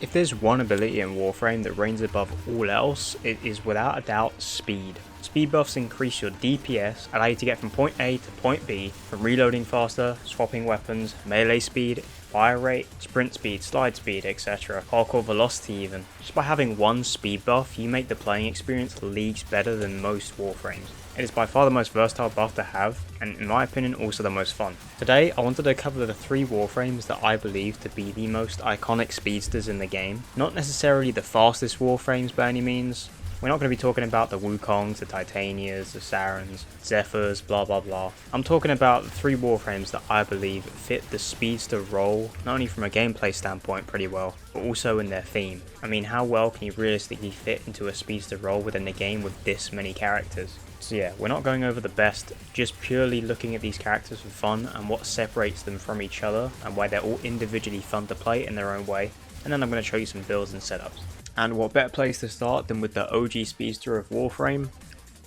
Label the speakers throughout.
Speaker 1: If there's one ability in Warframe that reigns above all else, it is without a doubt speed. Speed buffs increase your DPS, allow you to get from point A to point B, from reloading faster, swapping weapons, melee speed, fire rate, sprint speed, slide speed, etc. Parkour velocity even. Just by having one speed buff, you make the playing experience leagues better than most Warframes. It is by far the most versatile buff to have, and in my opinion also the most fun. Today I wanted to cover the 3 Warframes that I believe to be the most iconic speedsters in the game. Not necessarily the fastest Warframes by any means. We're not going to be talking about the Wukongs, the Titanias, the Sarens, Zephyrs, blah blah blah. I'm talking about the 3 Warframes that I believe fit the speedster role, not only from a gameplay standpoint pretty well, but also in their theme. I mean, how well can you realistically fit into a speedster role within the game with this many characters? So yeah, we're not going over the best, just purely looking at these characters for fun and what separates them from each other and why they're all individually fun to play in their own way, and then I'm going to show you some builds and setups. And what better place to start than with the OG speedster of Warframe,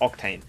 Speaker 1: Octane.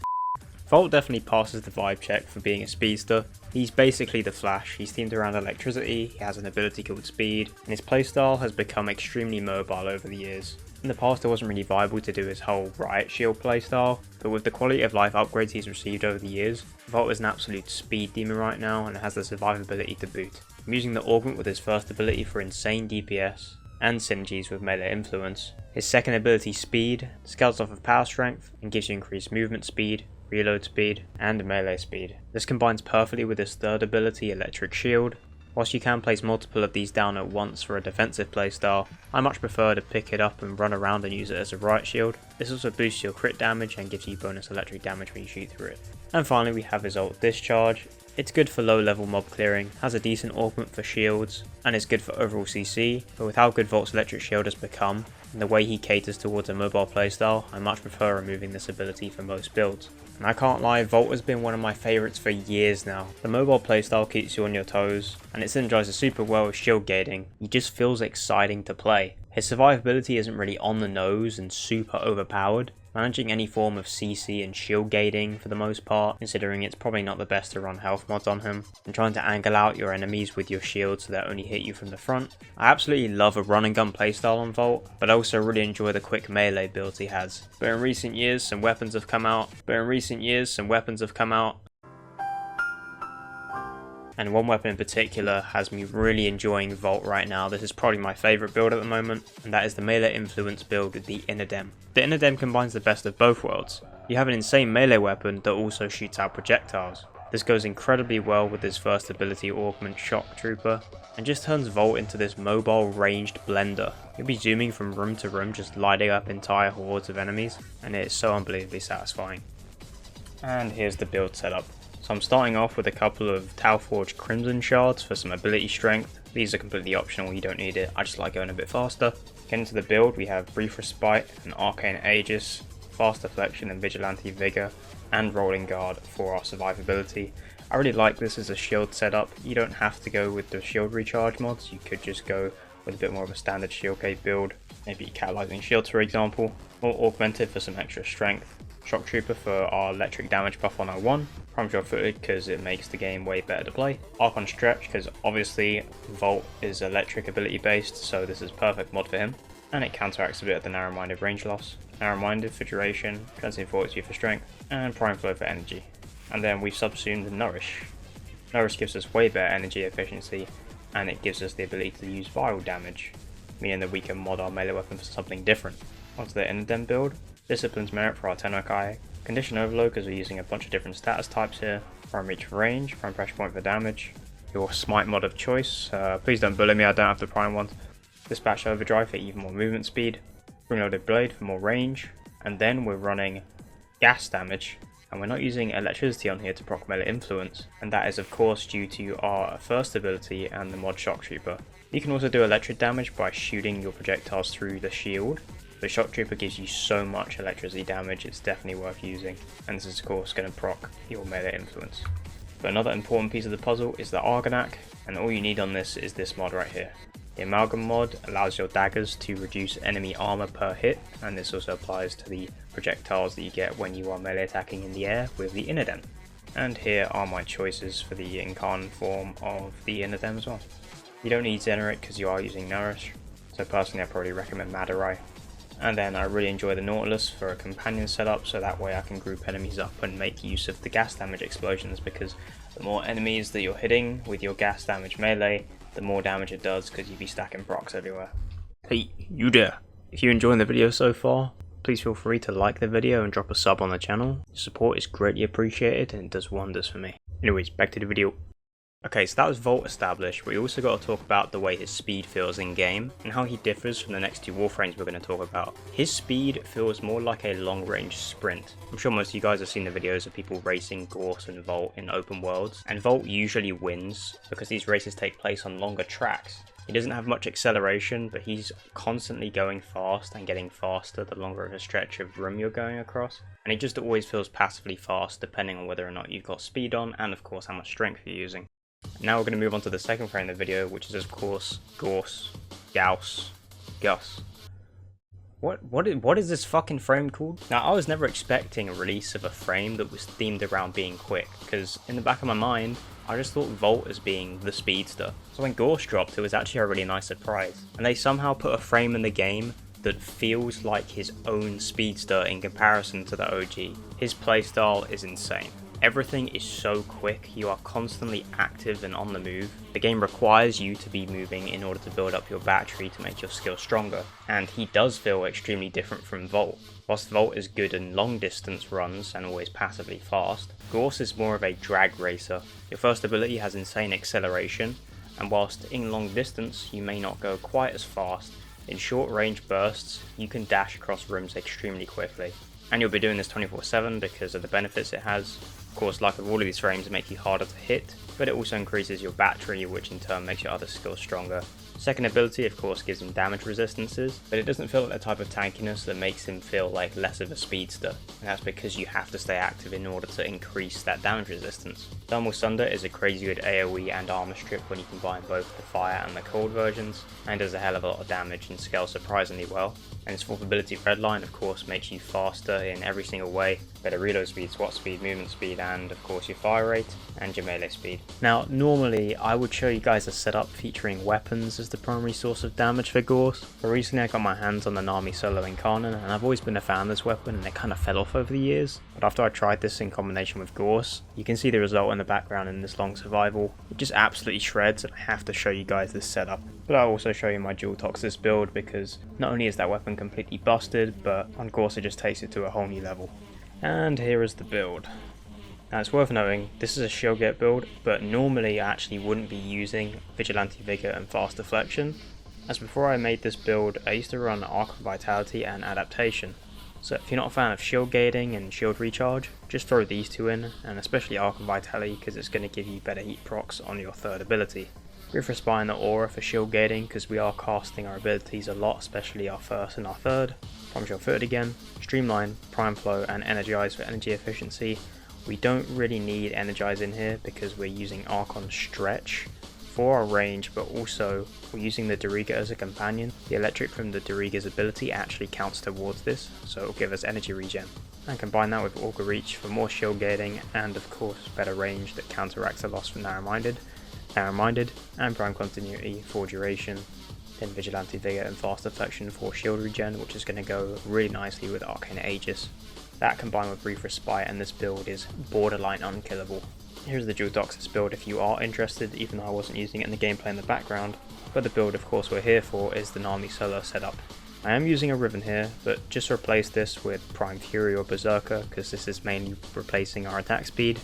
Speaker 1: Volt definitely passes the vibe check for being a speedster. He's basically the Flash, he's themed around electricity, he has an ability called speed, and his playstyle has become extremely mobile over the years. In the past it wasn't really viable to do his whole Riot Shield playstyle, but with the quality of life upgrades he's received over the years, Volt is an absolute speed demon right now and has the survivability to boot. I'm using the augment with his first ability for insane DPS, and synergies with melee influence. His second ability, speed, scales off of power strength and gives you increased movement speed, reload speed, and melee speed. This combines perfectly with his third ability, electric shield. Whilst you can place multiple of these down at once for a defensive playstyle, I much prefer to pick it up and run around and use it as a riot shield. This also boosts your crit damage and gives you bonus electric damage when you shoot through it. And finally we have his ult discharge. It's good for low level mob clearing, has a decent augment for shields, and is good for overall CC, but with how good Volt's electric shield has become, and the way he caters towards a mobile playstyle, I much prefer removing this ability for most builds. And I can't lie, Volt has been one of my favourites for years now. The mobile playstyle keeps you on your toes, and it synergizes super well with shield gating. He just feels exciting to play. His survivability isn't really on the nose and super overpowered, managing any form of CC and shield gating for the most part, considering it's probably not the best to run health mods on him, and trying to angle out your enemies with your shield so they only hit you from the front. I absolutely love a run and gun playstyle on Volt, but I also really enjoy the quick melee builds he has. But in recent years some weapons have come out, and one weapon in particular has me really enjoying Volt right now. This is probably my favourite build at the moment, and that is the melee influence build with the Inadem. The Inadem combines the best of both worlds. You have an insane melee weapon that also shoots out projectiles. This goes incredibly well with his first ability, Augment Shock Trooper, and just turns Volt into this mobile ranged blender. You'll be zooming from room to room, just lighting up entire hordes of enemies, and it is so unbelievably satisfying. And here's the build setup. So I'm starting off with a couple of Talforged Crimson Shards for some ability strength. These are completely optional, you don't need it, I just like going a bit faster. Getting into the build, we have Brief Respite and Arcane Aegis, Fast Deflection and Vigilante Vigor, and Rolling Guard for our survivability. I really like this as a shield setup. You don't have to go with the shield recharge mods, you could just go with a bit more of a standard shield cape build, maybe Catalyzing Shields for example, or Augmented for some extra strength. Shock Trooper for our electric damage buff on R1, Prime Shot Footed because it makes the game way better to play, Archon Stretch because obviously Volt is electric ability based, so this is perfect mod for him, and it counteracts a bit of the Narrow-Minded range loss, Narrow-Minded for duration, Transient Fortitude for strength, and Prime Flow for energy. And then we've subsumed Nourish. Nourish gives us way better energy efficiency, and it gives us the ability to use viral damage, meaning that we can mod our melee weapon for something different. Onto the Inadem build. Discipline's Merit for our Tennokai, Condition Overload because we're using a bunch of different status types here, Prime Reach for range, Prime Pressure Point for damage, your Smite mod of choice, please don't bully me, I don't have the Prime ones, Dispatch Overdrive for even more movement speed, Spring Loaded Blade for more range, and then we're running gas damage, and we're not using electricity on here to proc melee influence, and that is of course due to our first ability and the mod Shock Trooper. You can also do electric damage by shooting your projectiles through the shield. The Shock Trooper gives you so much electricity damage, it's definitely worth using, and this is of course going to proc your melee influence. But another important piece of the puzzle is the Argonac, and all you need on this is this mod right here. The Amalgam mod allows your daggers to reduce enemy armor per hit, and this also applies to the projectiles that you get when you are melee attacking in the air with the Inadem. And here are my choices for the Incarn form of the Inadem as well. You don't need Zenerate because you are using Nourish. so personally I probably recommend Madurai. And then I really enjoy the Nautilus for a companion setup, so that way I can group enemies up and make use of the gas damage explosions, because the more enemies that you're hitting with your gas damage melee, the more damage it does, because you'd be stacking procs everywhere. Hey, you there! If you're enjoying the video so far, please feel free to like the video and drop a sub on the channel. Your support is greatly appreciated and it does wonders for me. Anyways, back to the video. Okay, so that was Volt established, but we also got to talk about the way his speed feels in game, and how he differs from the next two Warframes we're going to talk about. His speed feels more like a long range sprint. I'm sure most of you guys have seen the videos of people racing Gorse and Volt in open worlds, and Volt usually wins because these races take place on longer tracks. He doesn't have much acceleration, but he's constantly going fast and getting faster the longer of a stretch of room you're going across. And he just always feels passively fast depending on whether or not you've got speed on, and of course how much strength you're using. Now we're going to move on to the second frame of the video, which is of course Gus. What is this fucking frame called? Now I was never expecting a release of a frame that was themed around being quick, because in the back of my mind I just thought Volt as being the speedster. So when Gorse dropped, it was actually a really nice surprise. And they somehow put a frame in the game that feels like his own speedster in comparison to the OG. His playstyle is insane. Everything is so quick, you are constantly active and on the move. The game requires you to be moving in order to build up your battery to make your skill stronger, and he does feel extremely different from Volt. Whilst Volt is good in long distance runs and always passively fast, Gorse is more of a drag racer. Your first ability has insane acceleration, and whilst in long distance you may not go quite as fast, in short range bursts you can dash across rooms extremely quickly. And you'll be doing this 24/7 because of the benefits it has. Of course, like with all of these frames, it makes you harder to hit, but it also increases your battery, which in turn makes your other skills stronger. Second ability, of course, gives him damage resistances, but it doesn't feel like the type of tankiness that makes him feel like less of a speedster, and that's because you have to stay active in order to increase that damage resistance. Thermal Sunder is a crazy good AoE and armor strip when you combine both the fire and the cold versions, and does a hell of a lot of damage and scales surprisingly well. And his fourth ability, Redline, of course makes you faster in every single way, better reload speed, swat speed, movement speed, and of course your fire rate and your melee speed. Now normally I would show you guys a setup featuring weapons as the primary source of damage for Gorse, but recently I got my hands on the Nami Solo Incarnon, and I've always been a fan of this weapon and it kind of fell off over the years, but after I tried this in combination with Gorse, you can see the result in the background in this long survival. It just absolutely shreds, and I have to show you guys this setup. But I'll also show you my dual Toxis build, because not only is that weapon completely busted, but on Gorse it just takes it to a whole new level. And here is the build. Now it's worth noting, this is a Shieldgate build, but normally I actually wouldn't be using Vigilante Vigor and Fast Deflection, as before I made this build I used to run Arc of Vitality and Adaptation. So if you're not a fan of shield gating and shield recharge, just throw these two in, and especially Arc of Vitality because it's going to give you better heat procs on your third ability. Griff Respire and the Aura for shield gating because we are casting our abilities a lot, especially our first and our third. Prime Shield Footed again, Streamline, Prime Flow and Energize for energy efficiency. We don't really need Energize in here because we're using Arc on Stretch for our range, but also we're using the Doriga as a companion. The electric from the Doriga's ability actually counts towards this, so it'll give us energy regen. And combine that with Augur Reach for more shield gating and of course better range that counteracts a loss from Narrow-Minded, and Prime Continuity for duration. Then Vigilante Vigor and Fast Deflection for shield regen, which is going to go really nicely with Arcane Aegis. That combined with Brief Respite, and this build is borderline unkillable. Here's the Dual Toxis build if you are interested, even though I wasn't using it in the gameplay in the background, but the build of course we're here for is the Nami Solo setup. I am using a Riven here, but just replace this with Prime Fury or Berserker because this is mainly replacing our attack speed,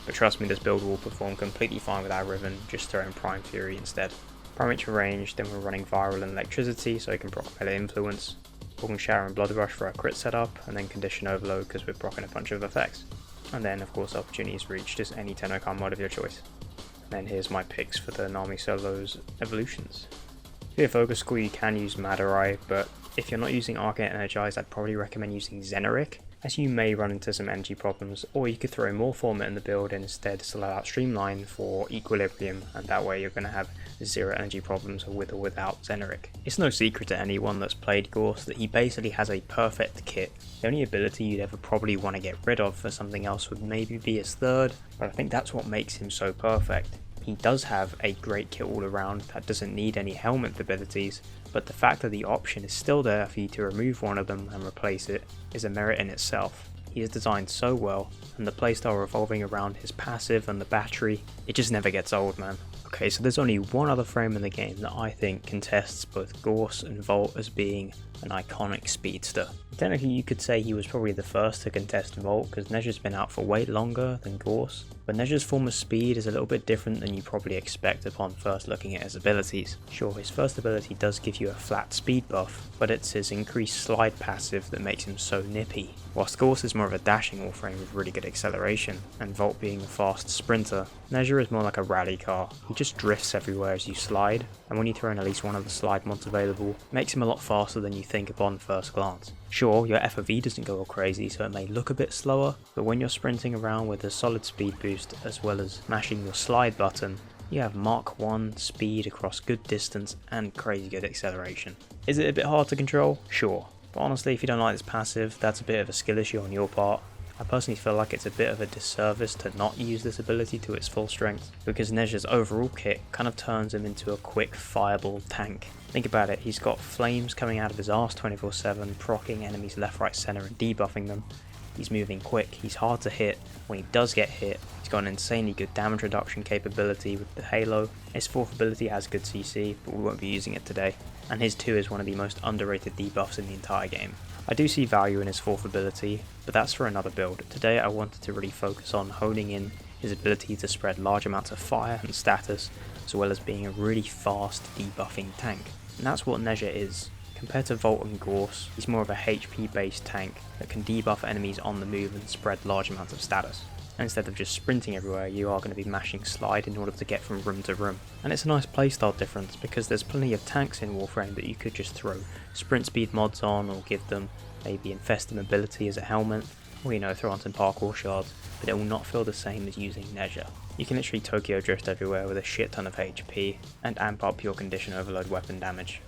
Speaker 1: but trust me, this build will perform completely fine without Riven, just throw in Prime Fury instead. Prime Reach for range, then we're running Viral and Electricity so you can proc Melee Influence, Walking Shower and Blood Rush for our crit setup, and then Condition Overload because we're proccing a bunch of effects. And then of course Opportunities Reach, just any Tennokan mod of your choice. And then here's my picks for the Nami Solo's evolutions. For your focus school you can use Madurai, but if you're not using Arcane Energize I'd probably recommend using Xeneric, as you may run into some energy problems, or you could throw more Format in the build and instead select out Streamline for Equilibrium, and that way you're going to have zero energy problems with or without Xeneric. It's no secret to anyone that's played Gorse that he basically has a perfect kit. The only ability you'd ever probably want to get rid of for something else would maybe be his third, but I think that's what makes him so perfect. He does have a great kit all around that doesn't need any helmet abilities, but the fact that the option is still there for you to remove one of them and replace it is a merit in itself. He is designed so well, and the playstyle revolving around his passive and the battery, it just never gets old, man. Okay, so there's only one other frame in the game that I think contests both Gorse and Volt as being an iconic speedster. Technically you could say he was probably the first to contest Volt because Nezha's been out for way longer than Gorse, but Nezha's form of speed is a little bit different than you probably expect upon first looking at his abilities. Sure, his first ability does give you a flat speed buff, but it's his increased slide passive that makes him so nippy. Whilst Gorse is more of a dashing Warframe with really good acceleration, and Volt being a fast sprinter, Nezha is more like a rally car. He just drifts everywhere as you slide, and when you throw in at least one of the slide mods available, it makes him a lot faster than you think upon first glance. Sure, your FOV doesn't go all crazy, so it may look a bit slower, but when you're sprinting around with a solid speed boost as well as mashing your slide button, you have Mark 1 speed across good distance and crazy good acceleration. Is it a bit hard to control? Sure, but honestly if you don't like this passive, that's a bit of a skill issue on your part. I personally feel like it's a bit of a disservice to not use this ability to its full strength, because Nezha's overall kit kind of turns him into a quick fireball tank. Think about it, he's got flames coming out of his arse 24/7, proccing enemies left, right, centre and debuffing them. He's moving quick, he's hard to hit. When he does get hit, he's got an insanely good damage reduction capability with the Halo. His 4th ability has good CC, but we won't be using it today. And his 2 is one of the most underrated debuffs in the entire game. I do see value in his 4th ability, but that's for another build. Today I wanted to really focus on honing in his ability to spread large amounts of fire and status, as well as being a really fast debuffing tank. And that's what Nezha is. Compared to Volt and Gorse, he's more of a HP based tank that can debuff enemies on the move and spread large amounts of status. And instead of just sprinting everywhere, you are going to be mashing slide in order to get from room to room. And it's a nice playstyle difference because there's plenty of tanks in Warframe that you could just throw sprint speed mods on or give them maybe infested mobility as a helmet, or throw on some parkour shards, but it will not feel the same as using Nezha. You can literally Tokyo drift everywhere with a shit ton of HP and amp up your condition overload weapon damage.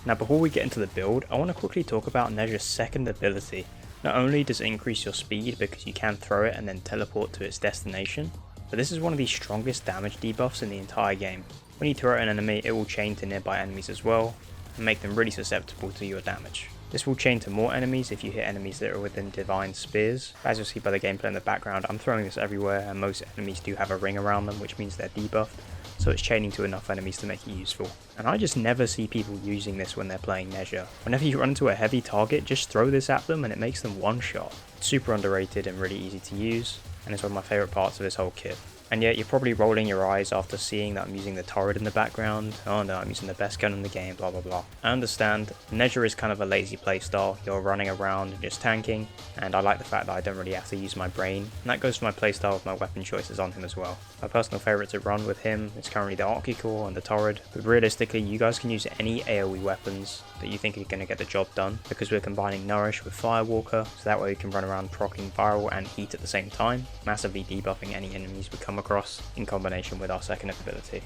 Speaker 1: Now before we get into the build, I want to quickly talk about Nezha's 2nd ability. Not only does it increase your speed because you can throw it and then teleport to its destination, but this is one of the strongest damage debuffs in the entire game. When you throw at an enemy, it will chain to nearby enemies as well, and make them really susceptible to your damage. This will chain to more enemies if you hit enemies that are within divine spears. As you'll see by the gameplay in the background, I'm throwing this everywhere and most enemies do have a ring around them, which means they're debuffed, so it's chaining to enough enemies to make it useful. And I just never see people using this when they're playing Nezha. Whenever you run into a heavy target, just throw this at them and it makes them one shot. It's super underrated and really easy to use, and it's one of my favourite parts of this whole kit. And yet you're probably rolling your eyes after seeing that I'm using the turret in the background. Oh no, I'm using the best gun in the game, blah blah blah. I understand, Nezha is kind of a lazy playstyle. You're running around and just tanking, and I like the fact that I don't really have to use my brain. And that goes for my playstyle with my weapon choices on him as well. My personal favourite to run with him is currently the Archicore and the Torrid, but realistically you guys can use any AoE weapons that you think are going to get the job done, because we're combining Nourish with Firewalker, so that way we can run around proccing viral and heat at the same time, massively debuffing any enemies we come across in combination with our 2nd ability.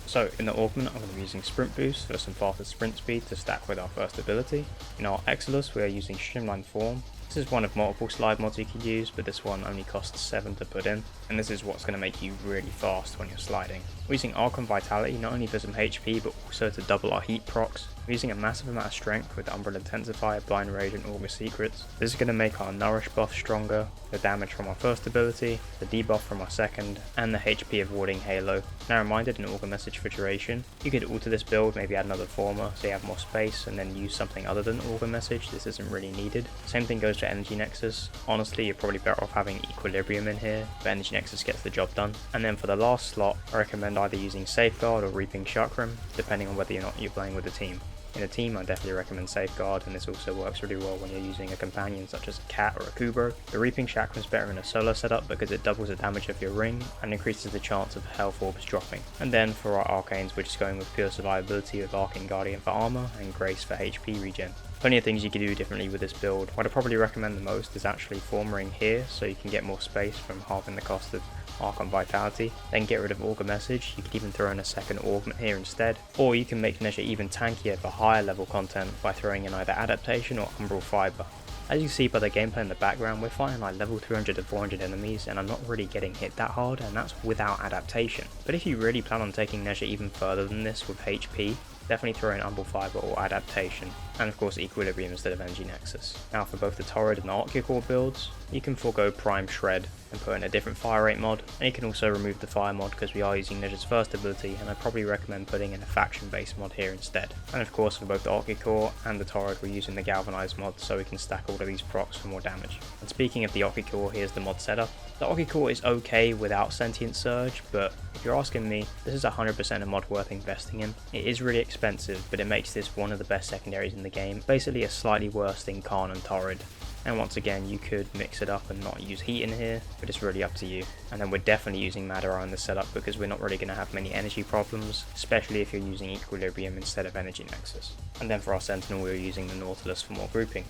Speaker 1: So in the augment I'm going to be using Sprint Boost for some faster sprint speed to stack with our 1st ability. In our Exilus we are using Streamline Form. This is one of multiple slide mods you could use, but this one only costs 7 to put in, and this is what's going to make you really fast when you're sliding. We're using Archon Vitality not only for some HP but also to double our heat procs. We're using a massive amount of strength with Umbral Intensifier, Blind Rage and Augur Secrets. This is going to make our Nourish buff stronger, the damage from our 1st ability, the debuff from our 2nd, and the HP of Warding Halo. Now reminded in Augur Message for duration. You could alter this build, maybe add another former so you have more space, and then use something other than Augur Message. This isn't really needed. Same thing goes for Energy Nexus. Honestly, you're probably better off having Equilibrium in here, but Energy Nexus gets the job done. And then for the last slot, I recommend either using Safeguard or Reaping Chakram, depending on whether or not you're playing with a team. In a team, I definitely recommend Safeguard, and this also works really well when you're using a companion such as a cat or a Kubro. The Reaping Chakram is better in a solo setup because it doubles the damage of your ring and increases the chance of health orbs dropping. And then for our Arcanes, we're just going with pure survivability with Arcane Guardian for armor and Grace for HP regen. Plenty of things you can do differently with this build. What I probably recommend the most is actually Formering here, so you can get more space from halving the cost of Archon Vitality. Then get rid of Augur Message. You could even throw in a 2nd augment here instead, or you can make Nezha even tankier for higher level content by throwing in either Adaptation or Umbral Fiber. As you see by the gameplay in the background, we're fighting like level 300 to 400 enemies and I'm not really getting hit that hard, and that's without adaptation. But if you really plan on taking Nezha even further than this with HP, definitely throw in Humble Fiber or Adaptation, and of course Equilibrium instead of Energy Nexus. Now for both the Torrid and the Octacore builds, you can forego Prime Shred and put in a different fire rate mod, and you can also remove the fire mod because we are using Ninja's first ability, and I probably recommend putting in a faction based mod here instead. And of course for both the Octacore and the Torrid we're using the Galvanized mod so we can stack all of these procs for more damage. And speaking of the Octacore, here's the mod setup. The Octacore is okay without Sentient Surge, but if you're asking me, this is 100% a mod worth investing in. It is really expensive, but it makes this one of the best secondaries in the game, basically a slightly worse than Khan and Torrid. And once again, you could mix it up and not use heat in here, but it's really up to you. And then we're definitely using Madara in the setup because we're not really going to have many energy problems, especially if you're using Equilibrium instead of Energy Nexus. And then for our Sentinel, we're using the Nautilus for more grouping.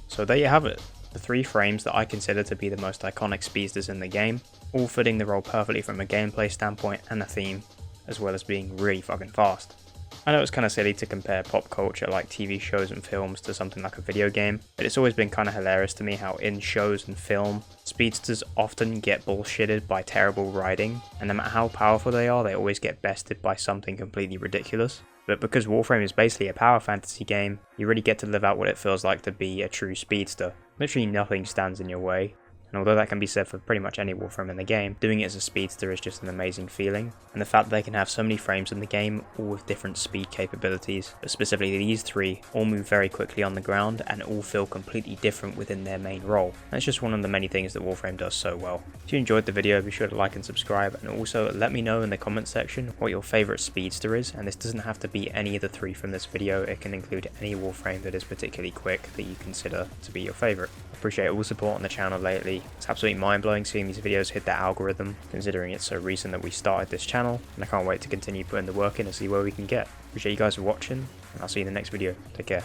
Speaker 1: So there you have it, the 3 frames that I consider to be the most iconic speedsters in the game, all fitting the role perfectly from a gameplay standpoint and a theme, as well as being really fucking fast. I know it's kind of silly to compare pop culture like TV shows and films to something like a video game, but it's always been kind of hilarious to me how in shows and film, speedsters often get bullshitted by terrible riding, and no matter how powerful they are, they always get bested by something completely ridiculous. But because Warframe is basically a power fantasy game, you really get to live out what it feels like to be a true speedster. Literally nothing stands in your way. And although that can be said for pretty much any Warframe in the game, doing it as a speedster is just an amazing feeling. And the fact that they can have so many frames in the game, all with different speed capabilities, but specifically these 3, all move very quickly on the ground and all feel completely different within their main role. And it's just one of the many things that Warframe does so well. If you enjoyed the video, be sure to like and subscribe, and also let me know in the comment section what your favourite speedster is, and this doesn't have to be any of the 3 from this video, it can include any Warframe that is particularly quick that you consider to be your favourite. I appreciate all the support on the channel lately. It's absolutely mind-blowing seeing these videos hit that algorithm, considering it's so recent that we started this channel, and I can't wait to continue putting the work in and see where we can get. Appreciate you guys for watching, and I'll see you in the next video. Take care.